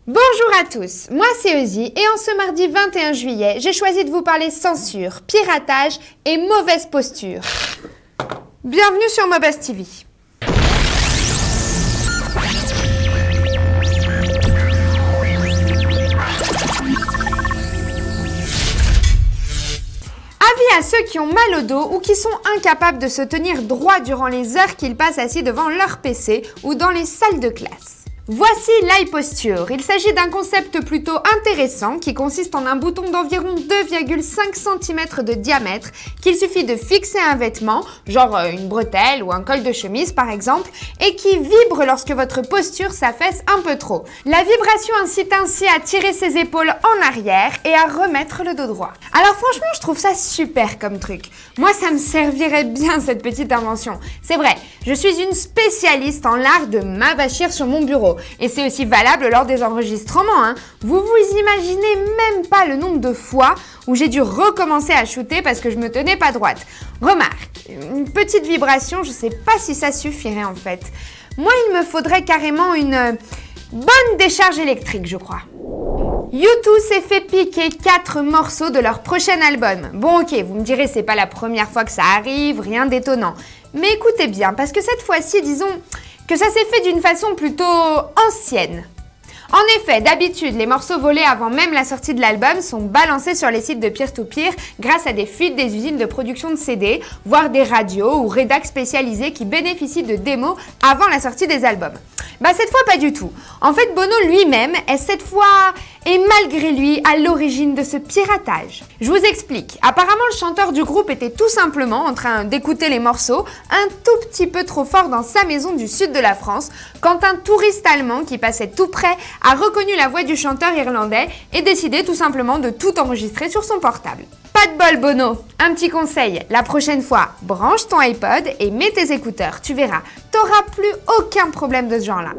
Bonjour à tous, moi c'est Eusie et en ce mardi 21 juillet, j'ai choisi de vous parler censure, piratage et mauvaise posture. Bienvenue sur Mobuzz TV. Avis à ceux qui ont mal au dos ou qui sont incapables de se tenir droit durant les heures qu'ils passent assis devant leur PC ou dans les salles de classe. Voici l'eye posture. Il s'agit d'un concept plutôt intéressant qui consiste en un bouton d'environ 2,5 cm de diamètre qu'il suffit de fixer à un vêtement, genre une bretelle ou un col de chemise par exemple, et qui vibre lorsque votre posture s'affaisse un peu trop. La vibration incite ainsi à tirer ses épaules en arrière et à remettre le dos droit. Alors franchement, je trouve ça super comme truc. Moi, ça me servirait bien cette petite invention. C'est vrai, je suis une spécialiste en l'art de m'abâchir sur mon bureau. Et c'est aussi valable lors des enregistrements, hein. Vous vous imaginez même pas le nombre de fois où j'ai dû recommencer à shooter parce que je me tenais pas droite. Remarque, une petite vibration, je sais pas si ça suffirait en fait. Moi, il me faudrait carrément une bonne décharge électrique, je crois. U2 s'est fait piquer 4 morceaux de leur prochain album. Bon ok, vous me direz c'est pas la première fois que ça arrive, rien d'étonnant. Mais écoutez bien, parce que cette fois-ci, disons que ça s'est fait d'une façon plutôt ancienne. En effet, d'habitude, les morceaux volés avant même la sortie de l'album sont balancés sur les sites de peer-to-peer grâce à des fuites des usines de production de CD, voire des radios ou rédacs spécialisés qui bénéficient de démos avant la sortie des albums. Bah cette fois pas du tout. En fait, Bono lui-même est cette fois et malgré lui à l'origine de ce piratage. Je vous explique. Apparemment, le chanteur du groupe était tout simplement en train d'écouter les morceaux un tout petit peu trop fort dans sa maison du sud de la France quand un touriste allemand qui passait tout près a reconnu la voix du chanteur irlandais et décidé tout simplement de tout enregistrer sur son portable. Pas de bol Bono. Un petit conseil, la prochaine fois, branche ton iPod et mets tes écouteurs, tu verras, t'auras plus aucun problème de ce genre-là.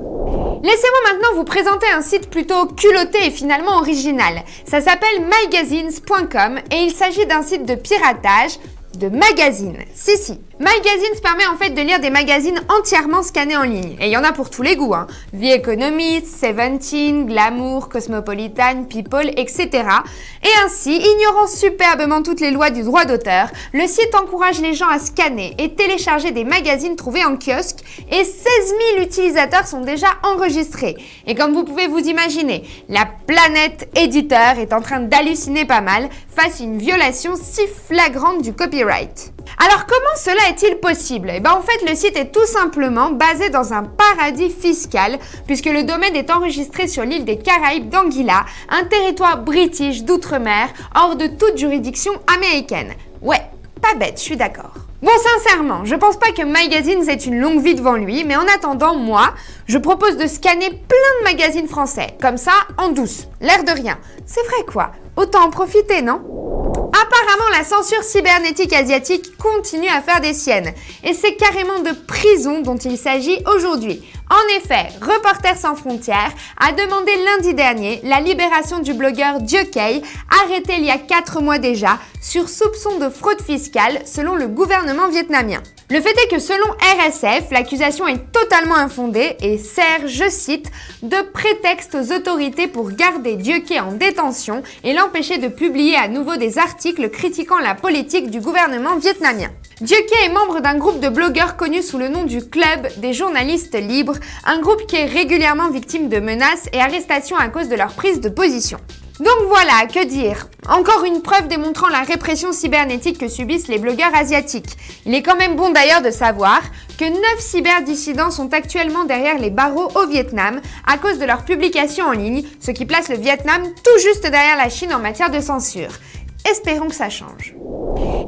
Laissez-moi maintenant vous présenter un site plutôt culotté et finalement original. Ça s'appelle mygazines.com et il s'agit d'un site de piratage de magazines. Si. Mygazines permet en fait de lire des magazines entièrement scannés en ligne. Et il y en a pour tous les goûts, hein. The Economist, Seventeen, Glamour, Cosmopolitan, People, etc. Et ainsi, ignorant superbement toutes les lois du droit d'auteur, le site encourage les gens à scanner et télécharger des magazines trouvés en kiosque et 16 000 utilisateurs sont déjà enregistrés. Et comme vous pouvez vous imaginer, la planète éditeur est en train d'halluciner pas mal face à une violation si flagrante du copyright. Alors comment cela est-il possible? En fait, le site est tout simplement basé dans un paradis fiscal puisque le domaine est enregistré sur l'île des Caraïbes d'Anguilla, un territoire british d'outre-mer hors de toute juridiction américaine. Ouais, pas bête, je suis d'accord. Bon, sincèrement, je pense pas que Mygazines ait une longue vie devant lui, mais en attendant, moi, je propose de scanner plein de magazines français, comme ça, en douce, l'air de rien. C'est vrai quoi, autant en profiter, non? Apparemment, la censure cybernétique asiatique continue à faire des siennes. Et c'est carrément de prison dont il s'agit aujourd'hui. En effet, Reporters sans frontières a demandé lundi dernier la libération du blogueur Dieucay, arrêté il y a 4 mois déjà, sur soupçon de fraude fiscale selon le gouvernement vietnamien. Le fait est que selon RSF, l'accusation est totalement infondée et sert, je cite, de prétexte aux autorités pour garder Dieucay en détention et l'empêcher de publier à nouveau des articles critiquant la politique du gouvernement vietnamien. Dieucay est membre d'un groupe de blogueurs connu sous le nom du Club des journalistes libres, un groupe qui est régulièrement victime de menaces et arrestations à cause de leur prise de position. Donc voilà, que dire? Encore une preuve démontrant la répression cybernétique que subissent les blogueurs asiatiques. Il est quand même bon d'ailleurs de savoir que 9 cyberdissidents sont actuellement derrière les barreaux au Vietnam à cause de leurs publications en ligne, ce qui place le Vietnam tout juste derrière la Chine en matière de censure. Espérons que ça change.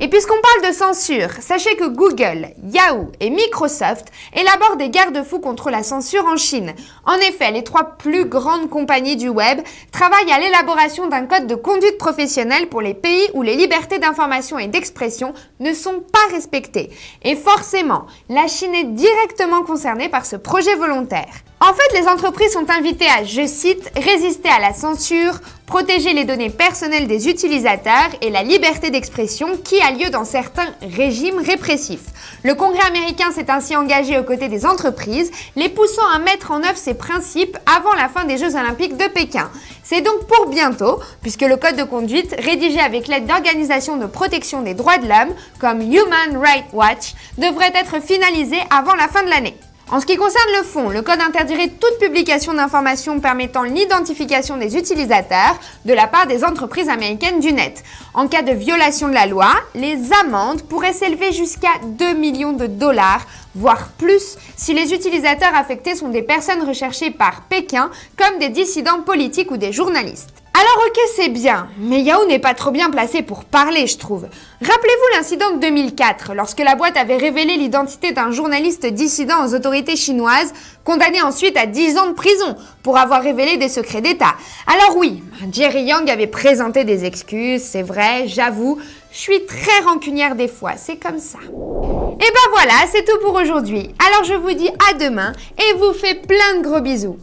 Et puisqu'on parle de censure, sachez que Google, Yahoo et Microsoft élaborent des garde-fous contre la censure en Chine. En effet, les 3 plus grandes compagnies du web travaillent à l'élaboration d'un code de conduite professionnelle pour les pays où les libertés d'information et d'expression ne sont pas respectées. Et forcément, la Chine est directement concernée par ce projet volontaire. En fait, les entreprises sont invitées à, je cite, résister à la censure, protéger les données personnelles des utilisateurs et la liberté d'expression qui a lieu dans certains régimes répressifs. Le Congrès américain s'est ainsi engagé aux côtés des entreprises, les poussant à mettre en œuvre ces principes avant la fin des Jeux Olympiques de Pékin. C'est donc pour bientôt, puisque le code de conduite, rédigé avec l'aide d'organisations de protection des droits de l'homme, comme Human Rights Watch, devrait être finalisé avant la fin de l'année. En ce qui concerne le fond, le code interdirait toute publication d'informations permettant l'identification des utilisateurs de la part des entreprises américaines du net. En cas de violation de la loi, les amendes pourraient s'élever jusqu'à 2 millions de dollars, voire plus, si les utilisateurs affectés sont des personnes recherchées par Pékin, comme des dissidents politiques ou des journalistes. Alors ok, c'est bien, mais Yahoo n'est pas trop bien placé pour parler, je trouve. Rappelez-vous l'incident de 2004, lorsque la boîte avait révélé l'identité d'un journaliste dissident aux autorités chinoises, condamné ensuite à 10 ans de prison pour avoir révélé des secrets d'État. Alors oui, Jerry Yang avait présenté des excuses, c'est vrai, j'avoue, je suis très rancunière des fois, c'est comme ça. Et ben voilà, c'est tout pour aujourd'hui. Alors je vous dis à demain et vous fais plein de gros bisous.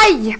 Aïe!